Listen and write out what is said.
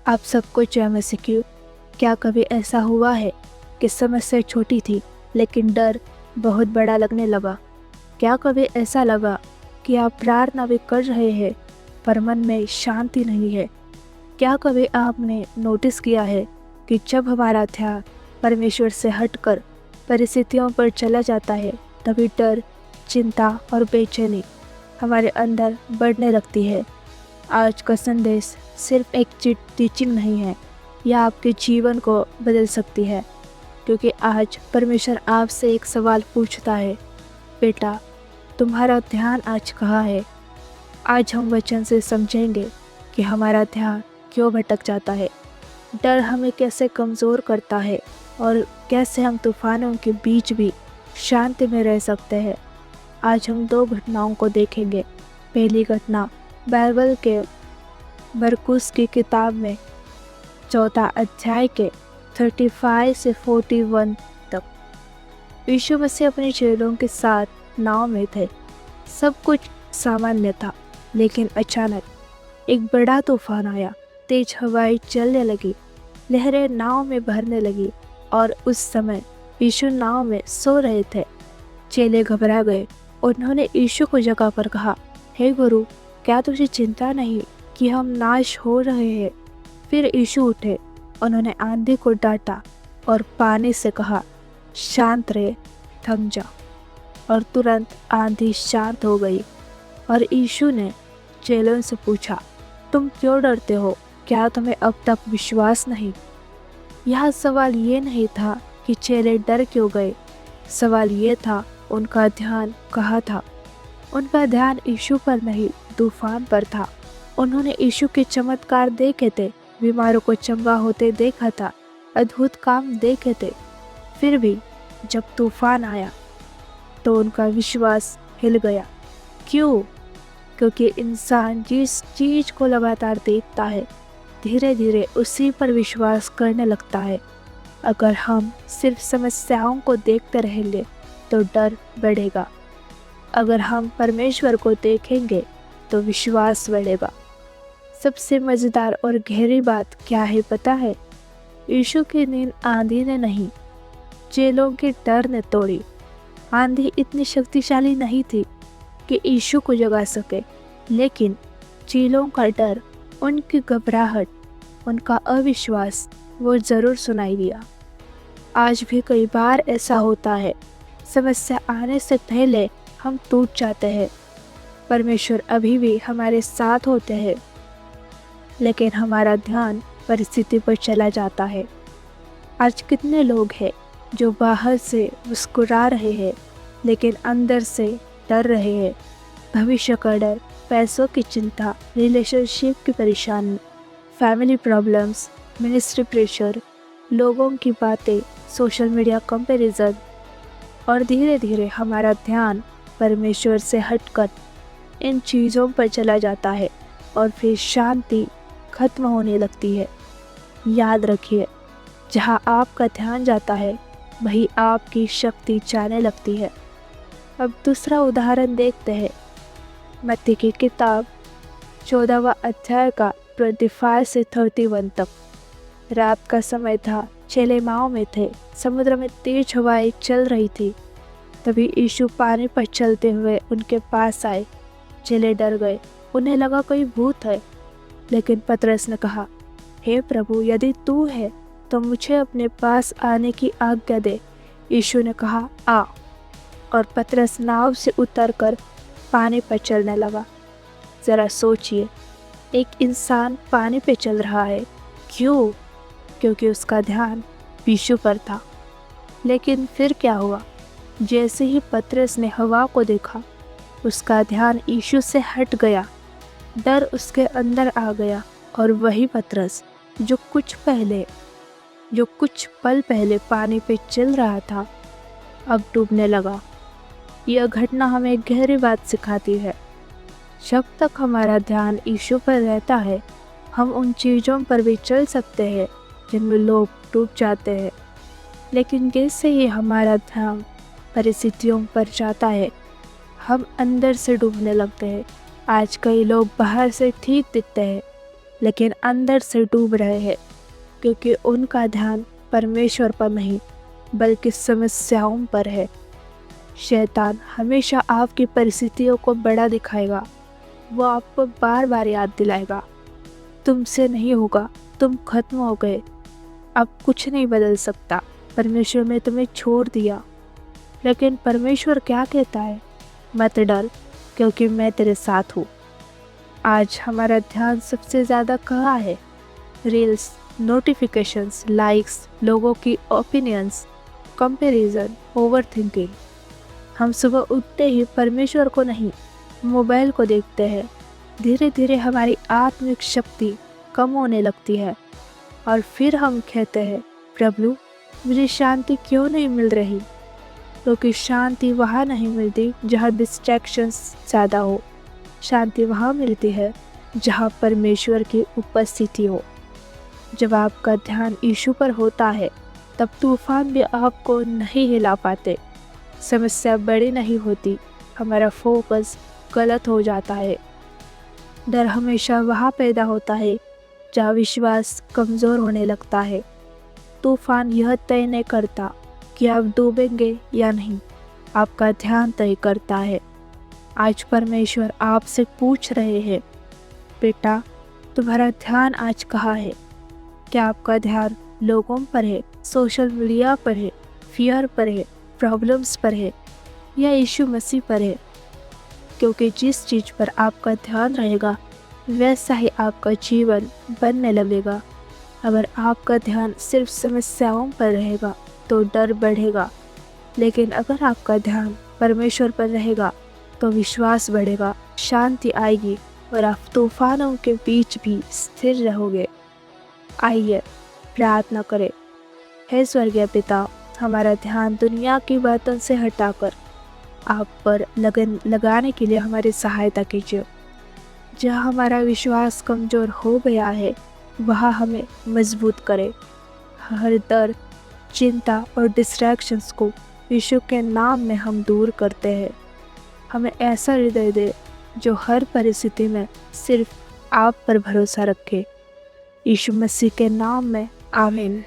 आप सबको जय मसीह की। क्या कभी ऐसा हुआ है कि समस्या छोटी थी लेकिन डर बहुत बड़ा लगने लगा? क्या कभी ऐसा लगा कि आप प्रार्थना भी कर रहे हैं पर मन में शांति नहीं है? क्या कभी आपने नोटिस किया है कि जब हमारा ध्यान परमेश्वर से हटकर परिस्थितियों पर चला जाता है तभी डर, चिंता और बेचैनी हमारे अंदर बढ़ने लगती है? आज का संदेश सिर्फ एक टीचिंग नहीं है, यह आपके जीवन को बदल सकती है, क्योंकि आज परमेश्वर आपसे एक सवाल पूछता है, बेटा तुम्हारा ध्यान आज कहाँ है? आज हम वचन से समझेंगे कि हमारा ध्यान क्यों भटक जाता है, डर हमें कैसे कमज़ोर करता है और कैसे हम तूफानों के बीच भी शांति में रह सकते हैं। आज हम दो घटनाओं को देखेंगे। पहली घटना बाइबल के मरकुस की किताब में 14 अध्याय के 35 से 41 तक। यीशु मसीह अपने चेलों के साथ नाव में थे। सब कुछ सामान्य था, लेकिन अचानक एक बड़ा तूफान आया। तेज हवाएं चलने लगी, लहरें नाव में भरने लगी और उस समय यीशु नाव में सो रहे थे। चेले घबरा गए। उन्होंने यीशु को जगह पर कहा, हे गुरु, क्या तुझे चिंता नहीं कि हम नाश हो रहे हैं? फिर यीशु उठे, उन्होंने आंधी को डांटा और पानी से कहा, शांत रहे, थम जा। और तुरंत आंधी शांत हो गई। और यीशु ने चेलों से पूछा, तुम क्यों डरते हो? क्या तुम्हें अब तक विश्वास नहीं? यह सवाल ये नहीं था कि चेले डर क्यों गए। सवाल ये था, उनका ध्यान कहाँ था? उनका ध्यान यीशु पर नहीं, तूफान पर था। उन्होंने यीशु के चमत्कार देखे थे, बीमारों को चंगा होते देखा था, अद्भुत काम देखे थे। फिर भी जब तूफान आया तो उनका विश्वास हिल गया। क्यों? क्योंकि इंसान जिस चीज को लगातार देखता है, धीरे धीरे उसी पर विश्वास करने लगता है। अगर हम सिर्फ समस्याओं को देखते रहेंगे तो डर बढ़ेगा। अगर हम परमेश्वर को देखेंगे तो विश्वास बढ़ेगा। सबसे मज़ेदार और गहरी बात क्या है पता है? यीशु की नींद आंधी ने नहीं, चेलों के डर ने तोड़ी। आंधी इतनी शक्तिशाली नहीं थी कि यीशु को जगा सके, लेकिन चेलों का डर, उनकी घबराहट, उनका अविश्वास वो ज़रूर सुनाई दिया। आज भी कई बार ऐसा होता है, समस्या आने से पहले हम टूट जाते हैं। परमेश्वर अभी भी हमारे साथ होते हैं, लेकिन हमारा ध्यान परिस्थिति पर चला जाता है। आज कितने लोग हैं जो बाहर से मुस्कुरा रहे हैं लेकिन अंदर से डर रहे हैं। भविष्य का डर, पैसों की चिंता, रिलेशनशिप की परेशानी, फैमिली प्रॉब्लम्स, मिनिस्ट्री प्रेशर, लोगों की बातें, सोशल मीडिया कंपैरिजन, और धीरे धीरे हमारा ध्यान परमेश्वर से हटकर इन चीज़ों पर चला जाता है और फिर शांति खत्म होने लगती है। याद रखिए, जहाँ आपका ध्यान जाता है वही आपकी शक्ति जाने लगती है। अब दूसरा उदाहरण देखते हैं। मत्ती की किताब 14वां अध्याय का 25 से 31 तक। रात का समय था, चेले नाव में थे, समुद्र में तेज हवाएं चल रही थी। तभी यीशु पानी पर चलते हुए उनके पास आए। चेले डर गए, उन्हें लगा कोई भूत है। लेकिन पतरस ने कहा, हे प्रभु, यदि तू है तो मुझे अपने पास आने की आज्ञा दे। यीशु ने कहा, आ। और पतरस नाव से उतरकर पानी पर चलने लगा। ज़रा सोचिए, एक इंसान पानी पे चल रहा है। क्यों? क्योंकि उसका ध्यान यीशु पर था। लेकिन फिर क्या हुआ? जैसे ही पतरस ने हवा को देखा, उसका ध्यान यीशु से हट गया। डर उसके अंदर आ गया और वही पतरस जो कुछ पल पहले पानी पे चल रहा था, अब डूबने लगा। यह घटना हमें गहरी बात सिखाती है। जब तक हमारा ध्यान यीशु पर रहता है, हम उन चीज़ों पर भी चल सकते हैं जिनमें लोग डूब जाते हैं। लेकिन जैसे ही हमारा ध्यान परिस्थितियों पर जाता है, हम अंदर से डूबने लगते हैं। आज कई लोग बाहर से ठीक दिखते हैं, लेकिन अंदर से डूब रहे हैं, क्योंकि उनका ध्यान परमेश्वर पर नहीं बल्कि समस्याओं पर है। शैतान हमेशा आपकी परिस्थितियों को बड़ा दिखाएगा। वो आपको बार बार याद दिलाएगा, तुमसे नहीं होगा, तुम खत्म हो गए, अब कुछ नहीं बदल सकता, परमेश्वर ने तुम्हें छोड़ दिया। लेकिन परमेश्वर क्या कहता है? मत डर, क्योंकि मैं तेरे साथ हूँ। आज हमारा ध्यान सबसे ज़्यादा कहाँ है? रील्स, नोटिफिकेशंस, लाइक्स, लोगों की ओपिनियंस, कंपैरिजन, ओवरथिंकिंग। हम सुबह उठते ही परमेश्वर को नहीं, मोबाइल को देखते हैं। धीरे धीरे हमारी आत्मिक शक्ति कम होने लगती है और फिर हम कहते हैं, प्रभु मुझे शांति क्यों नहीं मिल रही? क्योंकि शांति वहाँ नहीं मिलती जहाँ डिस्ट्रैक्शंस ज़्यादा हो। शांति वहाँ मिलती है जहाँ परमेश्वर की उपस्थिति हो। जब आपका ध्यान यीशु पर होता है तब तूफान भी आपको नहीं हिला पाते। समस्या बड़ी नहीं होती, हमारा फोकस गलत हो जाता है। डर हमेशा वहाँ पैदा होता है जहाँ विश्वास कमज़ोर होने लगता है। तूफान यह तय नहीं करता कि आप डूबेंगे या नहीं, आपका ध्यान तय करता है। आज परमेश्वर आपसे पूछ रहे हैं, बेटा तुम्हारा ध्यान आज कहाँ है? क्या आपका ध्यान लोगों पर है, सोशल मीडिया पर है, फियर पर है, प्रॉब्लम्स पर है, या यीशु मसीह पर है? क्योंकि जिस चीज़ पर आपका ध्यान रहेगा वैसा ही आपका जीवन बनने लगेगा। अगर आपका ध्यान सिर्फ समस्याओं पर रहेगा तो डर बढ़ेगा, लेकिन अगर आपका ध्यान परमेश्वर पर रहेगा तो विश्वास बढ़ेगा, शांति आएगी और आप तूफानों के बीच भी स्थिर रहोगे। आइए प्रार्थना करें। हे स्वर्गीय पिता, हमारा ध्यान दुनिया की बातों से हटाकर आप पर लगन लगाने के लिए हमारी सहायता कीजिए। जहाँ हमारा विश्वास कमज़ोर हो गया है वहाँ हमें मजबूत करें। हर डर, चिंता और डिस्ट्रैक्शंस को यीशु के नाम में हम दूर करते हैं। हमें ऐसा हृदय दे जो हर परिस्थिति में सिर्फ आप पर भरोसा रखे। यीशु मसीह के नाम में आमीन।